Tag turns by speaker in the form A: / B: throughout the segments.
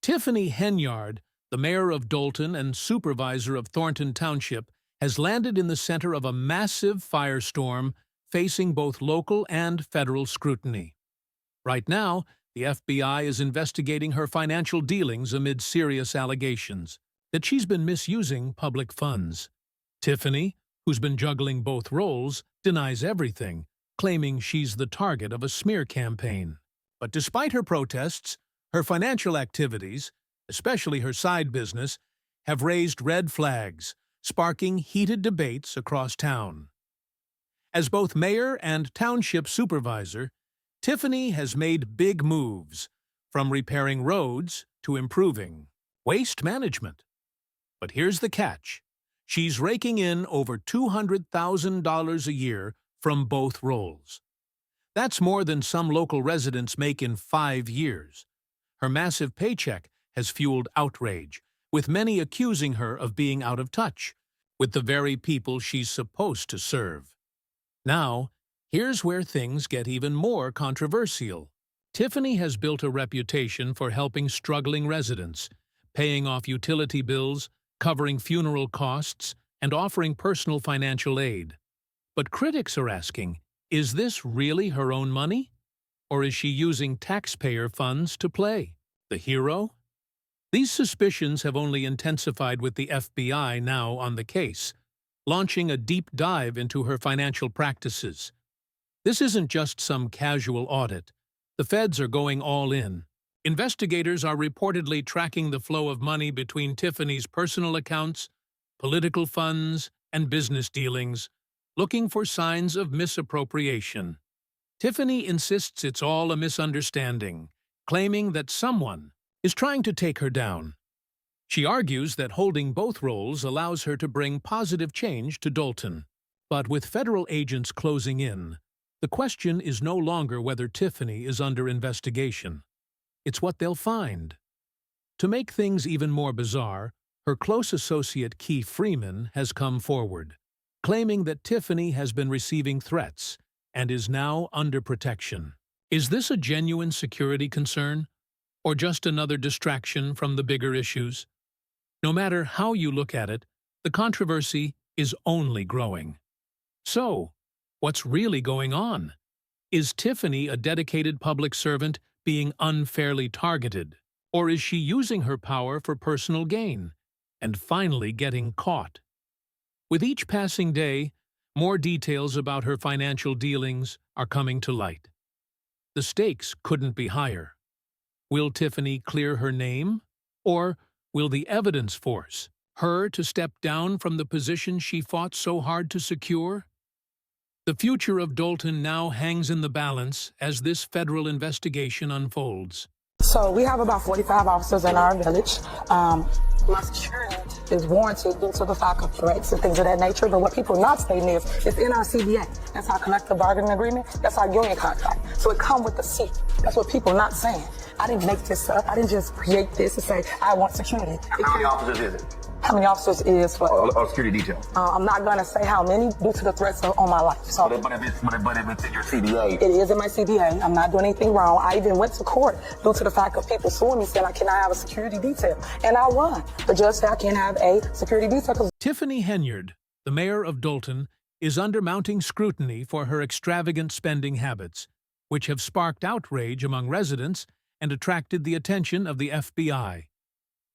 A: Tiffany Henyard, the mayor of Dolton and supervisor of Thornton Township, has landed in the center of a massive firestorm facing both local and federal scrutiny. Right now, the FBI is investigating her financial dealings amid serious allegations that she's been misusing public funds. Tiffany, who's been juggling both roles, denies everything, claiming she's the target of a smear campaign. But despite her protests, her financial activities, especially her side business, have raised red flags, sparking heated debates across town. As both mayor and township supervisor, Tiffany has made big moves, from repairing roads to improving waste management. But here's the catch. She's raking in over $200,000 a year from both roles. That's more than some local residents make in 5 years. Her massive paycheck has fueled outrage, with many accusing her of being out of touch with the very people she's supposed to serve. Now, here's where things get even more controversial. Tiffany has built a reputation for helping struggling residents, paying off utility bills, covering funeral costs, and offering personal financial aid. But critics are asking, is this really her own money? Or is she using taxpayer funds to play the hero? These suspicions have only intensified with the FBI now on the case, launching a deep dive into her financial practices. This isn't just some casual audit. The feds are going all in. Investigators are reportedly tracking the flow of money between Tiffany's personal accounts, political funds, and business dealings, looking for signs of misappropriation. Tiffany insists it's all a misunderstanding, claiming that someone is trying to take her down. She argues that holding both roles allows her to bring positive change to Dolton. But with federal agents closing in, the question is no longer whether Tiffany is under investigation. It's what they'll find. To make things even more bizarre, her close associate Keith Freeman has come forward, claiming that Tiffany has been receiving threats and is now under protection. Is this a genuine security concern, or just another distraction from the bigger issues? No matter how you look at it, the controversy is only growing. So, what's really going on? Is Tiffany a dedicated public servant being unfairly targeted, or is she using her power for personal gain and finally getting caught? With each passing day, more details about her financial dealings are coming to light. The stakes couldn't be higher. Will Tiffany clear her name, or will the evidence force her to step down from the position she fought so hard to secure? The future of Dolton now hangs in the balance as this federal investigation unfolds.
B: So we have about 45 officers in our village. My security is warranted due to the fact of threats and things of that nature. But what people are not stating is it's in our CBA. That's our collective bargaining agreement. That's our union contract. So it comes with the seat. That's what people are not saying. I didn't make this up. I didn't just create this and say, I want security.
C: How many officers is it?
B: How many officers is for?
C: Security detail.
B: I'm not going to say how many due to the threats on my life. So,
C: But if it's in your CBA.
B: it is in my CBA. I'm not doing anything wrong. I even went to court due to the fact of people suing me saying, can I have a security detail? And I won. The judge said I can't have a security detail.
A: Tiffany Henyard, the mayor of Dolton, is under mounting scrutiny for her extravagant spending habits, which have sparked outrage among residents and attracted the attention of the FBI.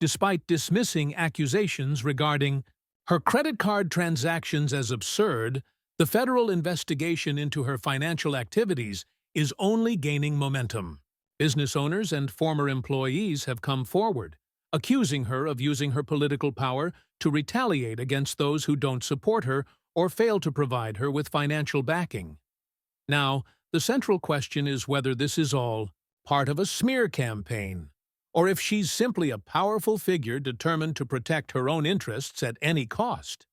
A: Despite dismissing accusations regarding her credit card transactions as absurd, the federal investigation into her financial activities is only gaining momentum. Business owners and former employees have come forward, accusing her of using her political power to retaliate against those who don't support her or fail to provide her with financial backing. Now, the central question is whether this is all part of a smear campaign, or if she's simply a powerful figure determined to protect her own interests at any cost.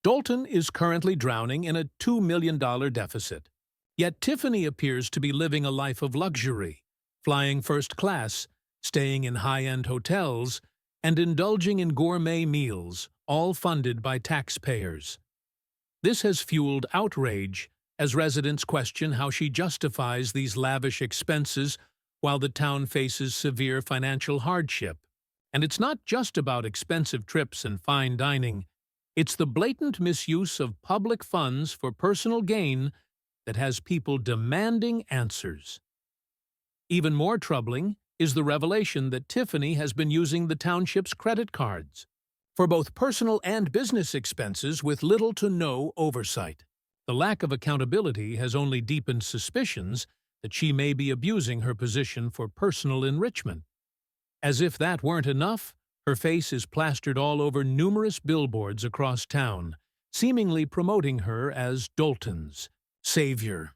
A: Dolton is currently drowning in a $2 million deficit. Yet Tiffany appears to be living a life of luxury, flying first class, staying in high-end hotels, and indulging in gourmet meals, all funded by taxpayers. This has fueled outrage as residents question how she justifies these lavish expenses while the town faces severe financial hardship. And it's not just about expensive trips and fine dining. It's the blatant misuse of public funds for personal gain that has people demanding answers. Even more troubling is the revelation that Tiffany has been using the township's credit cards for both personal and business expenses with little to no oversight. The lack of accountability has only deepened suspicions that she may be abusing her position for personal enrichment. As if that weren't enough, her face is plastered all over numerous billboards across town, seemingly promoting her as Dalton's savior.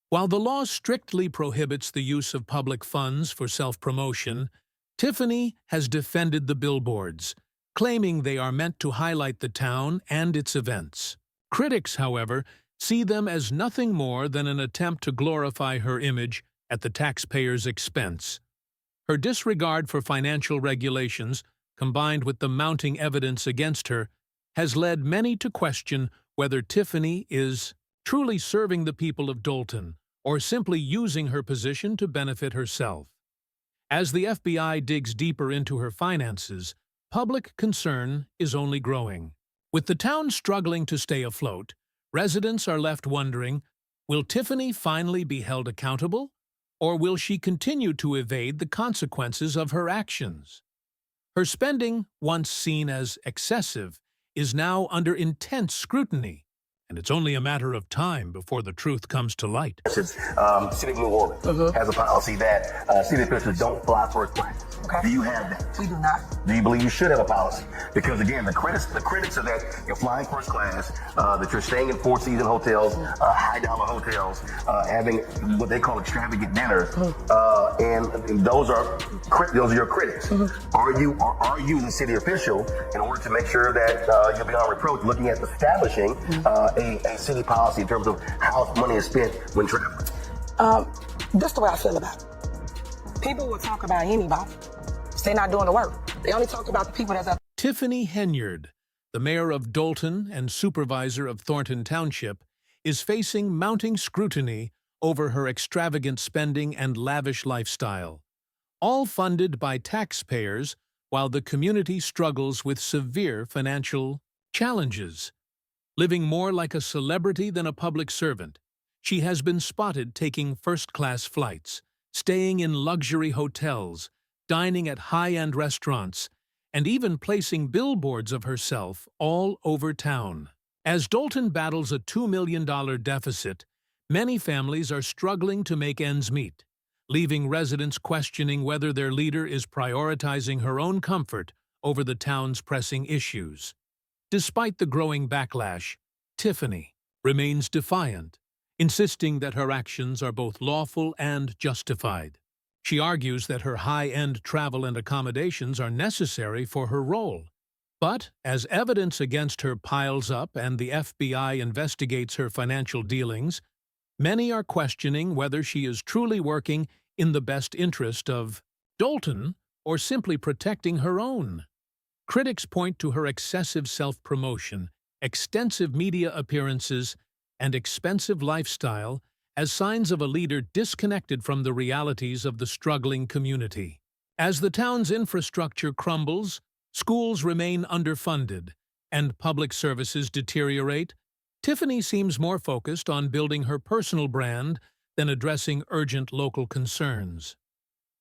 A: While the law strictly prohibits the use of public funds for self-promotion, Tiffany has defended the billboards, claiming they are meant to highlight the town and its events. Critics, however, see them as nothing more than an attempt to glorify her image at the taxpayer's expense. Her disregard for financial regulations, combined with the mounting evidence against her, has led many to question whether Tiffany is truly serving the people of Dalton or simply using her position to benefit herself. As the FBI digs deeper into her finances, public concern is only growing. With the town struggling to stay afloat, residents are left wondering, will Tiffany finally be held accountable, or will she continue to evade the consequences of her actions? Her spending, once seen as excessive, is now under intense scrutiny, and it's only a matter of time before the truth comes to light.
C: City of New Orleans has a policy that city officials don't fly first class.
B: Okay.
C: Do you have that?
B: We do not.
C: Do you believe you should have a policy? Because again, the critics are that you're flying first class, that you're staying in four-season hotels, high-dollar hotels, having what they call extravagant dinners, and those are your critics. Are you the city official in order to make sure that you'll be on reproach, looking at establishing a city policy in terms of how money is spent when traveling?
B: This is the way I feel about it. People will talk about anybody. They're not doing the work. They only talk about the people that's up.
A: Tiffany Henyard, the mayor of Dalton and supervisor of Thornton Township, is facing mounting scrutiny over her extravagant spending and lavish lifestyle, all funded by taxpayers while the community struggles with severe financial challenges. Living more like a celebrity than a public servant, she has been spotted taking first-class flights, staying in luxury hotels, dining at high-end restaurants, and even placing billboards of herself all over town. As Dalton battles a $2 million deficit, many families are struggling to make ends meet, leaving residents questioning whether their leader is prioritizing her own comfort over the town's pressing issues. Despite the growing backlash, Tiffany remains defiant, insisting that her actions are both lawful and justified. She argues that her high-end travel and accommodations are necessary for her role. But as evidence against her piles up and the FBI investigates her financial dealings, many are questioning whether she is truly working in the best interest of Dalton or simply protecting her own. Critics point to her excessive self-promotion, extensive media appearances, and expensive lifestyle as signs of a leader disconnected from the realities of the struggling community. As the town's infrastructure crumbles, schools remain underfunded, and public services deteriorate, Tiffany seems more focused on building her personal brand than addressing urgent local concerns.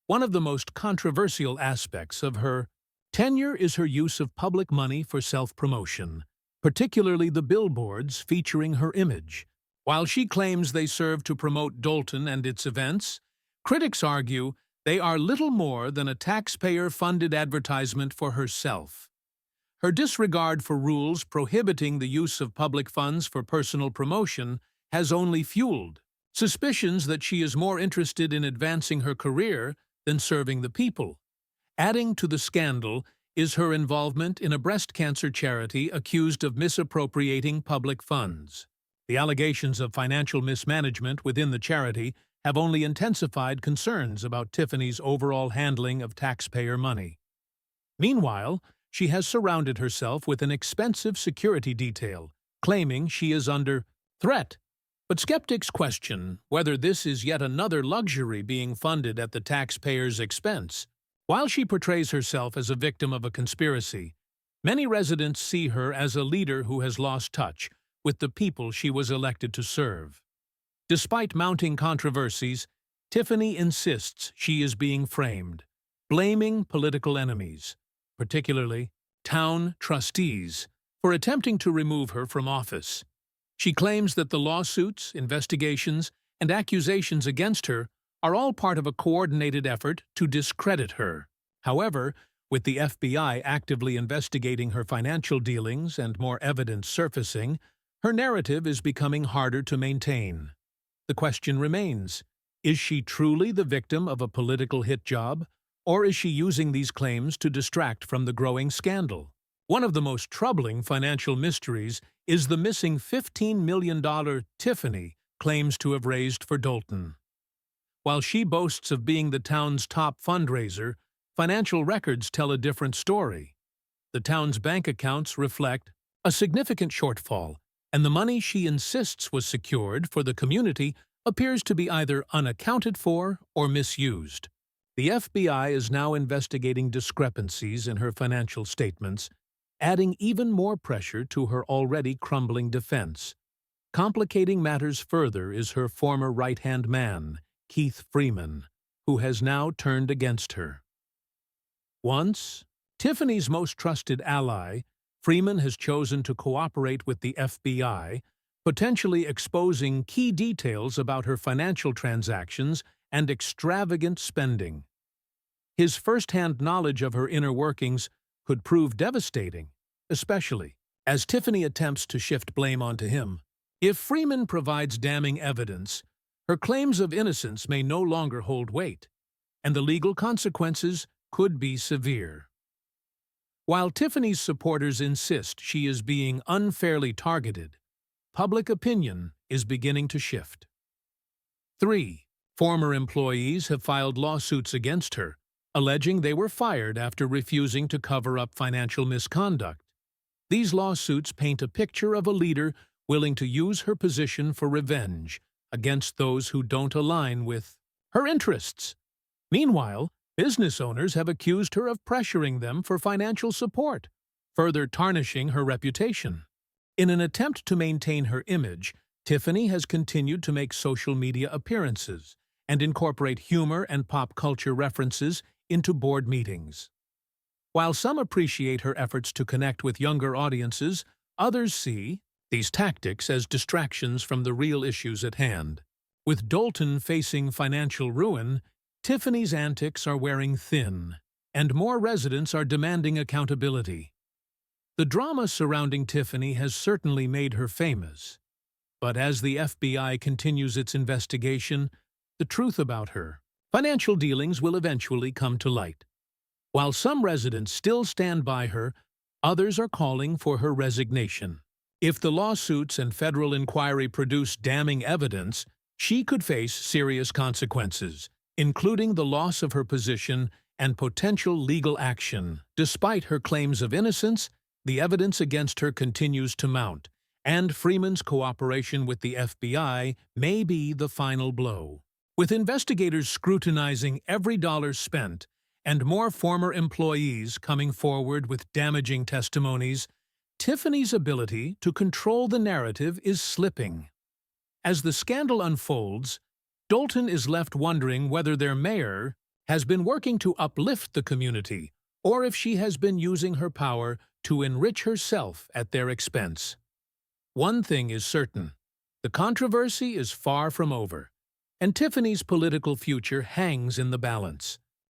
A: One of the most controversial aspects of her tenure is her use of public money for self-promotion, particularly the billboards featuring her image. While she claims they serve to promote Dalton and its events, critics argue they are little more than a taxpayer-funded advertisement for herself. Her disregard for rules prohibiting the use of public funds for personal promotion has only fueled suspicions that she is more interested in advancing her career than serving the people. Adding to the scandal is her involvement in a breast cancer charity accused of misappropriating public funds. The allegations of financial mismanagement within the charity have only intensified concerns about Tiffany's overall handling of taxpayer money. Meanwhile, she has surrounded herself with an expensive security detail, claiming she is under threat But skeptics question whether this is yet another luxury being funded at the taxpayer's expense. While she portrays herself as a victim of a conspiracy, many residents see her as a leader who has lost touch with the people she was elected to serve. Despite mounting controversies, Tiffany insists she is being framed, blaming political enemies, particularly town trustees, for attempting to remove her from office. She claims that the lawsuits, investigations, and accusations against her are all part of a coordinated effort to discredit her. However, with the FBI actively investigating her financial dealings and more evidence surfacing, her narrative is becoming harder to maintain. The question remains, is she truly the victim of a political hit job, or is she using these claims to distract from the growing scandal? One of the most troubling financial mysteries is the missing $15 million Tiffany claims to have raised for Dolton. While she boasts of being the town's top fundraiser, financial records tell a different story. The town's bank accounts reflect a significant shortfall, and the money she insists was secured for the community appears to be either unaccounted for or misused. The FBI is now investigating discrepancies in her financial statements, adding even more pressure to her already crumbling defense. Complicating matters further is her former right-hand man, Keith Freeman, who has now turned against her. Once Tiffany's most trusted ally, Freeman has chosen to cooperate with the FBI, potentially exposing key details about her financial transactions and extravagant spending. His first-hand knowledge of her inner workings could prove devastating, especially as Tiffany attempts to shift blame onto him. If Freeman provides damning evidence, her claims of innocence may no longer hold weight, and the legal consequences could be severe. While Tiffany's supporters insist she is being unfairly targeted, public opinion is beginning to shift. 3. Former employees have filed lawsuits against her, alleging they were fired after refusing to cover up financial misconduct. These lawsuits paint a picture of a leader willing to use her position for revenge against those who don't align with her interests. Meanwhile, business owners have accused her of pressuring them for financial support, further tarnishing her reputation. In an attempt to maintain her image, Tiffany has continued to make social media appearances and incorporate humor and pop culture references into board meetings. While some appreciate her efforts to connect with younger audiences, others see these tactics as distractions from the real issues at hand. With Dolton facing financial ruin, Tiffany's antics are wearing thin, and more residents are demanding accountability. The drama surrounding Tiffany has certainly made her famous, but as the FBI continues its investigation, the truth about her financial dealings will eventually come to light. While some residents still stand by her, others are calling for her resignation. If the lawsuits and federal inquiry produce damning evidence, she could face serious consequences, including the loss of her position and potential legal action. Despite her claims of innocence, the evidence against her continues to mount, and Freeman's cooperation with the FBI may be the final blow. With investigators scrutinizing every dollar spent and more former employees coming forward with damaging testimonies, Tiffany's ability to control the narrative is slipping. As the scandal unfolds, Dolton is left wondering whether their mayor has been working to uplift the community or if she has been using her power to enrich herself at their expense. One thing is certain: the controversy is far from over, and Tiffany's political future hangs in the balance.